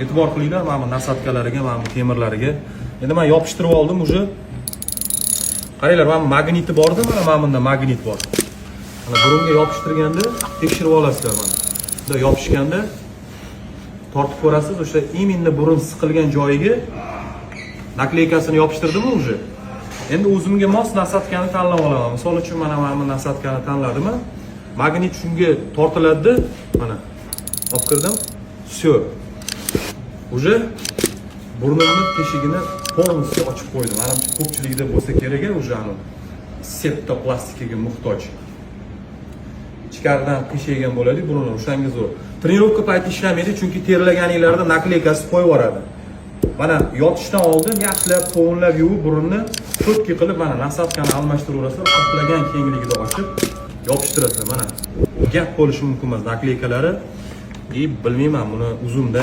E'tibor qilinglar mana bu nasatkalariga, mana bu temirlariga. Endi men yopishtirib oldim уже. Qaranglar, mana magniti borda, mana bunda magnit bor. Mana burunga yopishtirganda tekshirib olasizlar mana. Bunda yopishganda tortib ko'rasiz, o'sha именно burun siqilgan joyiga nakleykasini yopishtirdimi уже. Endi o'zimga mos nasatkani tanlab olaman. Misol uchun mana bu nasatkani tanladim. Magnit shunga tortiladi, mana. Olib kirdim. Всё. Уже burnimni teshigini полностью ochib qo'ydim. Manimcha ko'pchilikda bo'lsa kerak уже anu septoplastikaga muhtoj. Ichkaridan qiyshaygan bo'ladi, burun o'shanga zo'r. Trenirovka payti ishlamaydi, chunki terlaganinglarda nakleykasi qo'yib yuboradi. Mana yotishdan oldin yaxshilab qovunlab yuvib burunni cho'tki qilib mana nasatkani almashtiraverasizlar, xohlagan kengligida ochib yopishtirasizlar. Mana gap bo'lishi mumkin emas nakleykalari. Bilmayman, buni uzumda